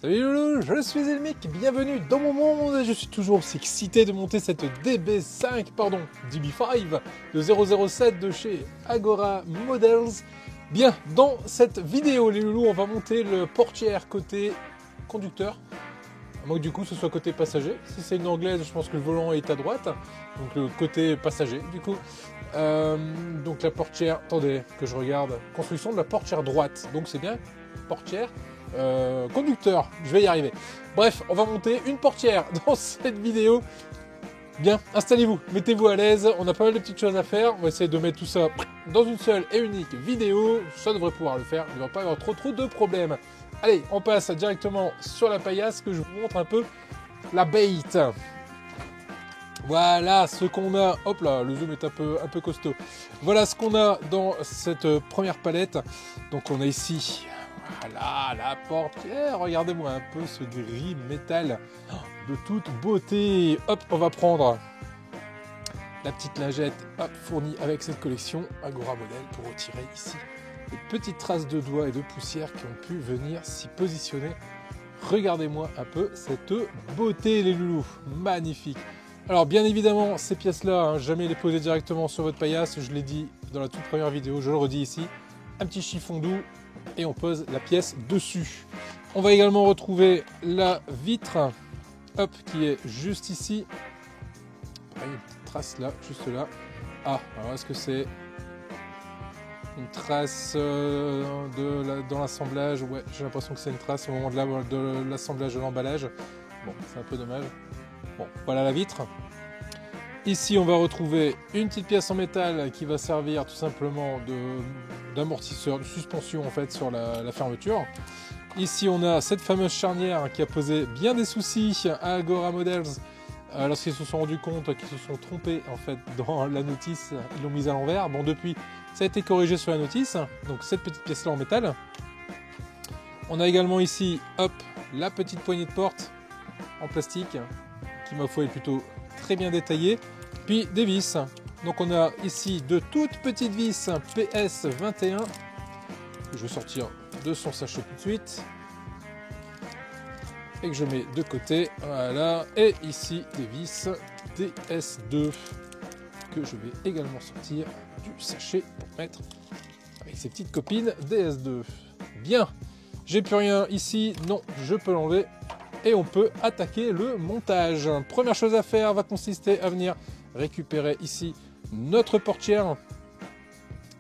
Salut Loulou, je suis Elmic, bienvenue dans mon monde. Je suis toujours aussi excité de monter cette DB5 de 007 de chez Agora Models. Bien, dans cette vidéo les loulous, on va monter le portière côté conducteur. À moins que du coup ce soit côté passager. Si c'est une anglaise, je pense que le volant est à droite. Donc le côté passager du coup. Donc la portière, attendez que je regarde. Construction de la portière droite. Donc c'est bien, portière. Conducteur, je vais y arriver. Bref, on va monter une portière dans cette vidéo. Bien, installez-vous, mettez-vous à l'aise. On a pas mal de petites choses à faire. On va essayer de mettre tout ça dans une seule et unique vidéo. Ça devrait pouvoir le faire. Il ne va pas y avoir trop de problèmes. Allez, on passe directement sur la paillasse que je vous montre un peu la bait. Voilà ce qu'on a. Hop là, le zoom est un peu costaud. Voilà ce qu'on a dans cette première palette. Donc on a ici. Voilà, la portière, regardez-moi un peu ce gris métal de toute beauté. Hop, on va prendre la petite lingette fournie avec cette collection Agora Model pour retirer ici les petites traces de doigts et de poussière qui ont pu venir s'y positionner. Regardez-moi un peu cette beauté les loulous, magnifique. Alors bien évidemment, ces pièces-là, jamais les poser directement sur votre paillasse, je l'ai dit dans la toute première vidéo, je le redis ici, un petit chiffon doux, et on pose la pièce dessus. On va également retrouver la vitre qui est juste ici. Pareil, une petite trace là, juste là. Ah, alors est-ce que c'est une trace dans l'assemblage? Ouais, j'ai l'impression que c'est une trace au moment de l'assemblage de l'emballage. Bon, c'est un peu dommage. Bon, voilà la vitre. Ici, on va retrouver une petite pièce en métal qui va servir tout simplement d'amortisseur, de suspension en fait sur la fermeture. Ici, on a cette fameuse charnière qui a posé bien des soucis à Agora Models lorsqu'ils se sont rendus compte qu'ils se sont trompés en fait dans la notice. Ils l'ont mise à l'envers. Bon, depuis, ça a été corrigé sur la notice. Donc cette petite pièce-là en métal. On a également ici, hop, la petite poignée de porte en plastique qui, ma foi, est plutôt très bien détaillée. Puis des vis. Donc on a ici de toutes petites vis PS21. Je vais sortir de son sachet tout de suite. Et que je mets de côté. Voilà. Et ici des vis DS2 que je vais également sortir du sachet pour mettre avec ces petites copines DS2. Bien. J'ai plus rien ici. Non, je peux l'enlever. Et on peut attaquer le montage. Première chose à faire va consister à venir récupérer ici notre portière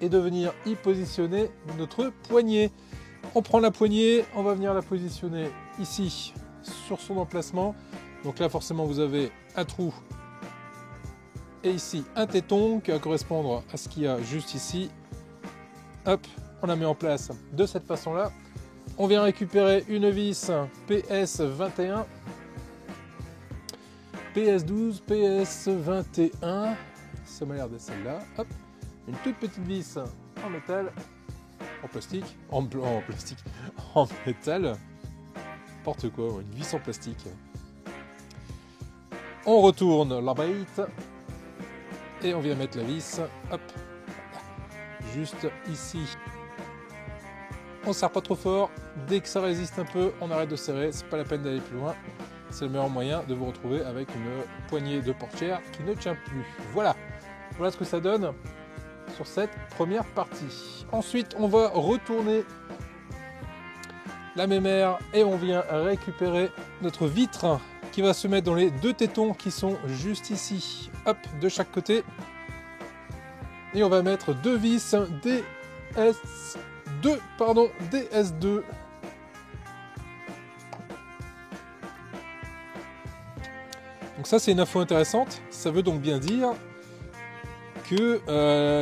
et de venir y positionner notre poignée. On prend la poignée, on va venir la positionner ici sur son emplacement. Donc là forcément vous avez un trou et ici un téton qui va correspondre à ce qu'il y a juste ici. Hop, on la met en place de cette façon là. On vient récupérer une vis PS21, PS12, PS21, ça m'a l'air d'être celle-là. Hop, une toute petite vis en métal, en plastique, en métal, n'importe quoi, une vis en plastique. On retourne la bait et on vient mettre la vis, hop, juste ici. On ne serre pas trop fort, dès que ça résiste un peu, on arrête de serrer, c'est pas la peine d'aller plus loin. C'est le meilleur moyen de vous retrouver avec une poignée de portière qui ne tient plus. Voilà, voilà ce que ça donne sur cette première partie. Ensuite, on va retourner la mémère et on vient récupérer notre vitre qui va se mettre dans les deux tétons qui sont juste ici. Hop, de chaque côté. Et on va mettre deux vis DS2. Donc ça c'est une info intéressante, ça veut donc bien dire que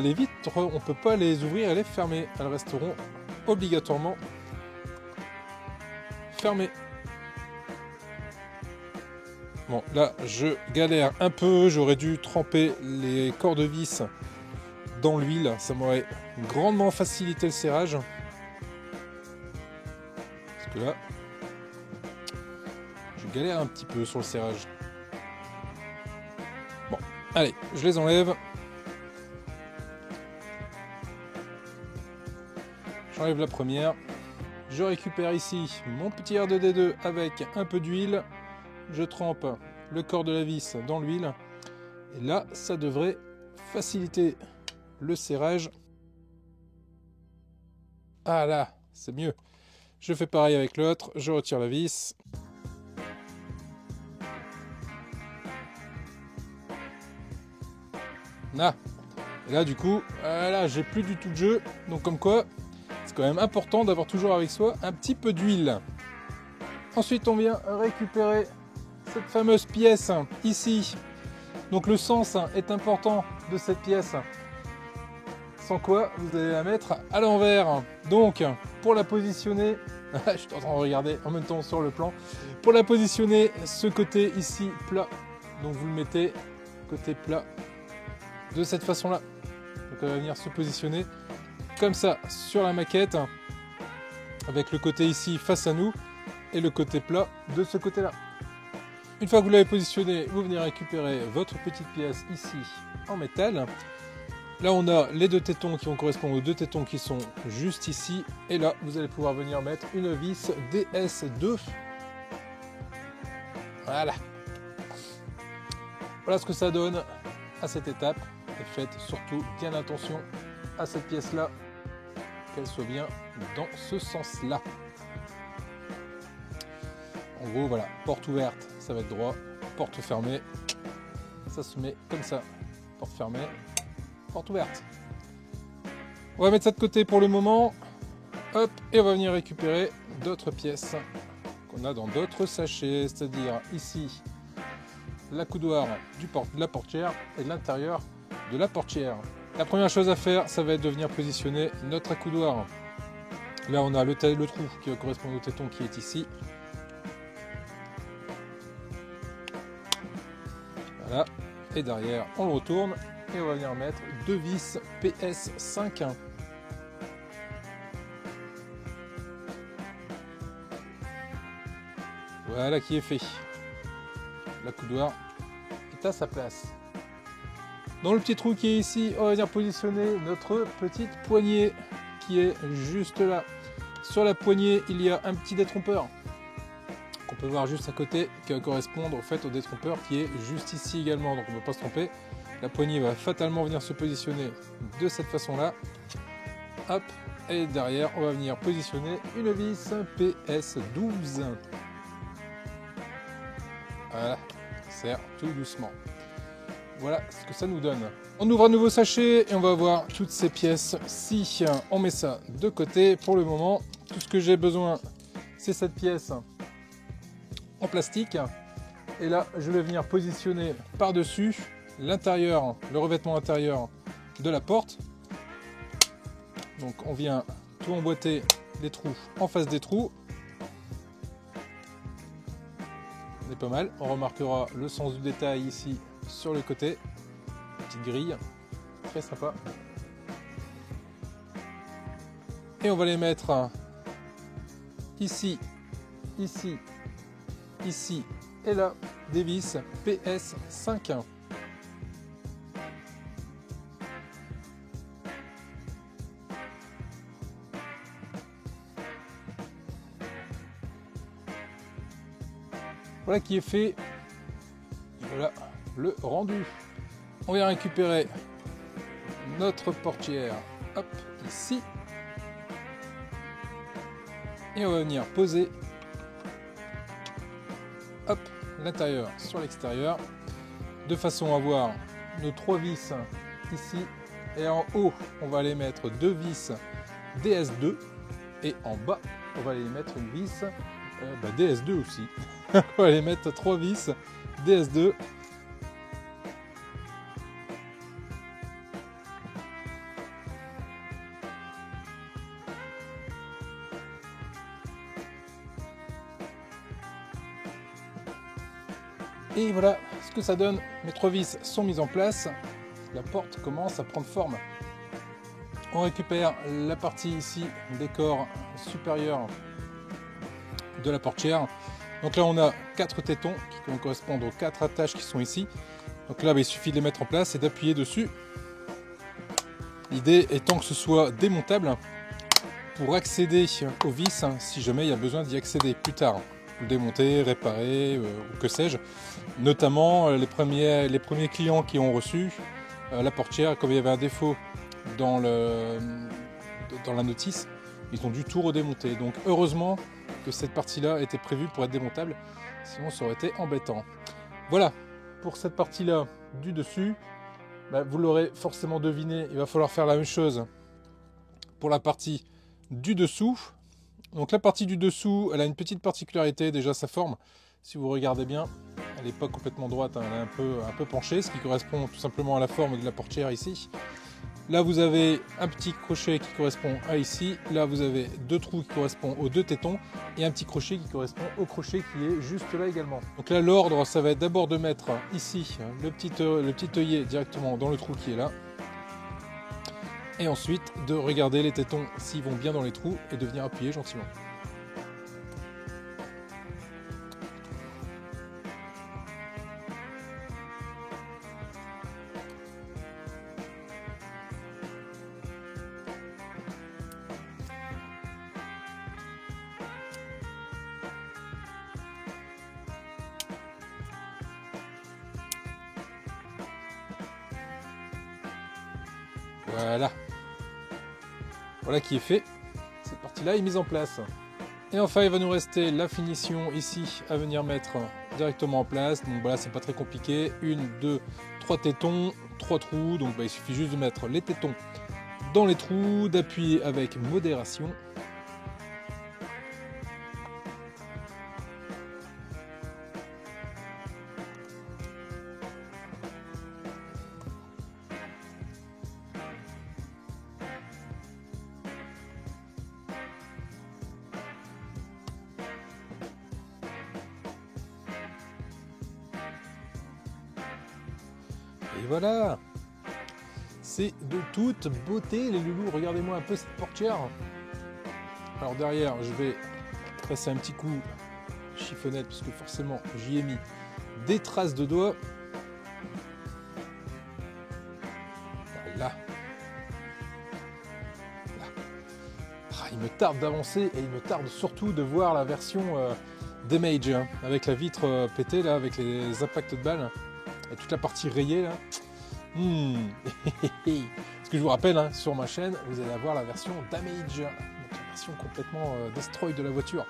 les vitres, on ne peut pas les ouvrir et les fermer, elles resteront obligatoirement fermées. Bon là je galère un peu, j'aurais dû tremper les corps de vis dans l'huile, ça m'aurait grandement facilité le serrage. Parce que là, je galère un petit peu sur le serrage. Bon, allez, je les enlève. J'enlève la première. Je récupère ici mon petit R2D2 avec un peu d'huile. Je trempe le corps de la vis dans l'huile. Et là, ça devrait faciliter le serrage. Ah là, c'est mieux. Je fais pareil avec l'autre. Je retire la vis. Là. Et là, du coup, là, j'ai plus du tout de jeu. Donc, comme quoi, c'est quand même important d'avoir toujours avec soi un petit peu d'huile. Ensuite, on vient récupérer cette fameuse pièce ici. Donc, le sens est important de cette pièce. Sans quoi, vous allez la mettre à l'envers. Donc, pour la positionner, je suis en train de regarder en même temps sur le plan. Pour la positionner, ce côté ici plat. Donc, vous le mettez côté plat de cette façon-là. Donc, elle va venir se positionner comme ça sur la maquette, avec le côté ici face à nous et le côté plat de ce côté-là. Une fois que vous l'avez positionné, vous venez récupérer votre petite pièce ici en métal. Là, on a les deux tétons qui vont correspondre aux deux tétons qui sont juste ici. Et là, vous allez pouvoir venir mettre une vis DS2. Voilà. Voilà ce que ça donne à cette étape. Et faites surtout bien attention à cette pièce-là, qu'elle soit bien dans ce sens-là. En gros, voilà, porte ouverte, ça va être droit. Porte fermée, ça se met comme ça. Porte fermée, porte ouverte. On va mettre ça de côté pour le moment. Hop, et on va venir récupérer d'autres pièces qu'on a dans d'autres sachets, c'est-à-dire ici l'accoudoir de la portière et de l'intérieur de la portière. La première chose à faire, ça va être de venir positionner notre accoudoir. Là, on a le trou qui va correspondre au téton qui est ici. Voilà. Et derrière, on le retourne et on va venir mettre deux vis PS5. Voilà qui est fait. L'accoudoir est à sa place. Dans le petit trou qui est ici, on va venir positionner notre petite poignée qui est juste là. Sur la poignée, il y a un petit détrompeur qu'on peut voir juste à côté qui va correspondre au fait au détrompeur qui est juste ici également. Donc on ne peut pas se tromper. La poignée va fatalement venir se positionner de cette façon-là. Hop, et derrière, on va venir positionner une vis PS12. Voilà, on serre tout doucement. Voilà ce que ça nous donne. On ouvre un nouveau sachet et on va voir toutes ces pièces-ci. On met ça de côté pour le moment. Tout ce que j'ai besoin, c'est cette pièce en plastique. Et là, je vais venir positionner par-dessus l'intérieur, le revêtement intérieur de la porte. Donc on vient tout emboîter les trous en face des trous. On est pas mal. On remarquera le sens du détail ici sur le côté, petite grille, très sympa. Et on va les mettre ici, ici, ici et là, des vis PS5. Voilà qui est fait. Voilà le rendu. On vient récupérer notre portière, hop, ici. Et on va venir poser, hop, l'intérieur sur l'extérieur, de façon à avoir nos trois vis ici. Et en haut, on va aller mettre deux vis DS2. Et en bas, on va aller mettre une vis DS2 aussi. On va aller mettre trois vis DS2. Et voilà ce que ça donne. Mes trois vis sont mises en place. La porte commence à prendre forme. On récupère la partie ici des corps supérieurs de la portière. Donc là on a 4 tétons qui correspondent aux 4 attaches qui sont ici. Donc là il suffit de les mettre en place et d'appuyer dessus. L'idée étant que ce soit démontable. pour accéder au vis, si jamais il y a besoin d'y accéder plus tard. Le démonter, réparer, ou que sais-je. Notamment les premiers clients qui ont reçu la portière, comme il y avait un défaut dans la notice, ils ont dû tout redémonter. Donc heureusement que cette partie-là était prévue pour être démontable, sinon ça aurait été embêtant. Voilà, pour cette partie-là du dessus, vous l'aurez forcément deviné, il va falloir faire la même chose pour la partie du dessous. Donc la partie du dessous, elle a une petite particularité, déjà sa forme, si vous regardez bien, elle n'est pas complètement droite, elle est un peu penchée, ce qui correspond tout simplement à la forme de la portière ici. Là vous avez un petit crochet qui correspond à ici, là vous avez deux trous qui correspondent aux deux tétons et un petit crochet qui correspond au crochet qui est juste là également. Donc là l'ordre ça va être d'abord de mettre ici le petit œillet directement dans le trou qui est là. Et ensuite de regarder les tétons s'ils vont bien dans les trous et de venir appuyer gentiment. Voilà. Voilà qui est fait. Cette partie-là est mise en place. Et enfin, il va nous rester la finition ici à venir mettre directement en place. Donc voilà, c'est pas très compliqué. 1, 2, 3 tétons, 3 trous. Donc il suffit juste de mettre les tétons dans les trous, d'appuyer avec modération. Et voilà, c'est de toute beauté les loulous, regardez-moi un peu cette portière. Alors derrière, je vais tracer un petit coup chiffonnette puisque forcément j'y ai mis des traces de doigts. Voilà. Il me tarde d'avancer et il me tarde surtout de voir la version damage avec la vitre pétée là, avec les impacts de balles. Et toute la partie rayée là. Ce que je vous rappelle, sur ma chaîne, vous allez avoir la version damage, donc la version complètement destroy de la voiture.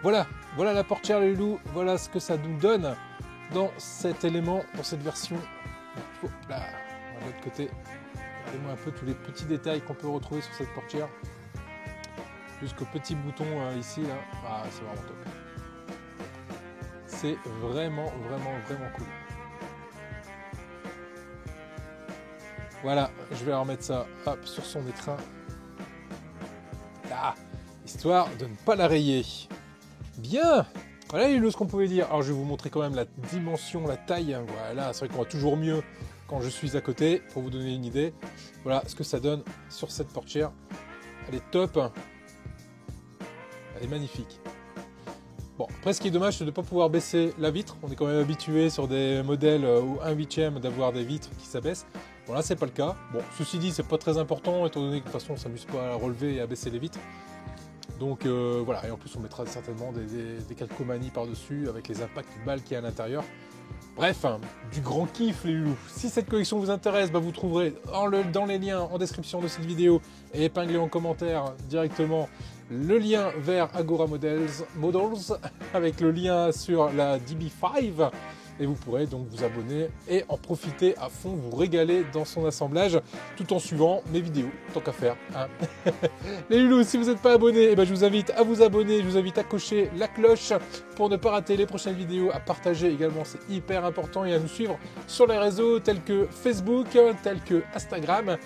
Voilà, voilà la portière les loulous, voilà ce que ça nous donne dans cet élément, dans cette version. Hop là, de l'autre côté, regardez-moi un peu tous les petits détails qu'on peut retrouver sur cette portière. Jusqu'au petit bouton ici là, c'est vraiment top. C'est vraiment cool. Voilà, je vais remettre ça sur son écran. Là, histoire de ne pas la rayer. Bien. Voilà les loulous, ce qu'on pouvait dire. Alors je vais vous montrer quand même la dimension, la taille. Voilà, c'est vrai qu'on voit toujours mieux quand je suis à côté, pour vous donner une idée. Voilà ce que ça donne sur cette portière. Elle est top. Elle est magnifique. Bon, après ce qui est dommage, c'est de ne pas pouvoir baisser la vitre. On est quand même habitué sur des modèles ou 1/8 d'avoir des vitres qui s'abaissent. Bon là c'est pas le cas. Bon, ceci dit, c'est pas très important étant donné que de toute façon on s'amuse pas à relever et à baisser les vitres. Donc voilà, et en plus on mettra certainement des calcomanies par-dessus avec les impacts de balles qu'il y a à l'intérieur. Bref, du grand kiff les loulous. Si cette collection vous intéresse, vous trouverez dans les liens en description de cette vidéo et épinglé en commentaire directement le lien vers Agora Models avec le lien sur la DB5. Et vous pourrez donc vous abonner et en profiter à fond, vous régaler dans son assemblage tout en suivant mes vidéos, tant qu'à faire. Les loulous, si vous n'êtes pas abonnés, je vous invite à vous abonner, je vous invite à cocher la cloche pour ne pas rater les prochaines vidéos, à partager également, c'est hyper important, et à nous suivre sur les réseaux tels que Facebook, tels que Instagram.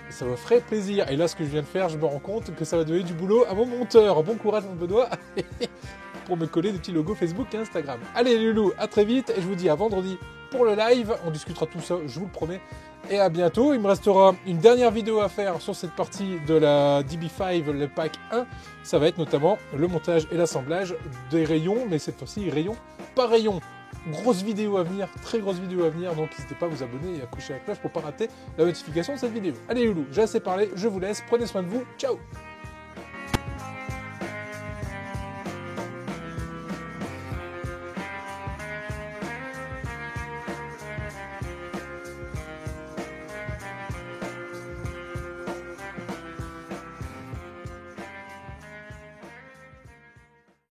Et ça me ferait plaisir. Et là, ce que je viens de faire, je me rends compte que ça va donner du boulot à mon monteur. Bon courage, mon Benoît pour me coller des petits logos Facebook et Instagram. Allez les loulous, à très vite et je vous dis à vendredi pour le live. On discutera tout ça, je vous le promets. Et à bientôt. Il me restera une dernière vidéo à faire sur cette partie de la DB5, le pack 1. Ça va être notamment le montage et l'assemblage des rayons, mais cette fois-ci rayons par rayon. Grosse vidéo à venir, très grosse vidéo à venir, donc n'hésitez pas à vous abonner et à cocher la cloche pour ne pas rater la notification de cette vidéo. Allez les loulous, j'ai assez parlé, je vous laisse, prenez soin de vous, ciao.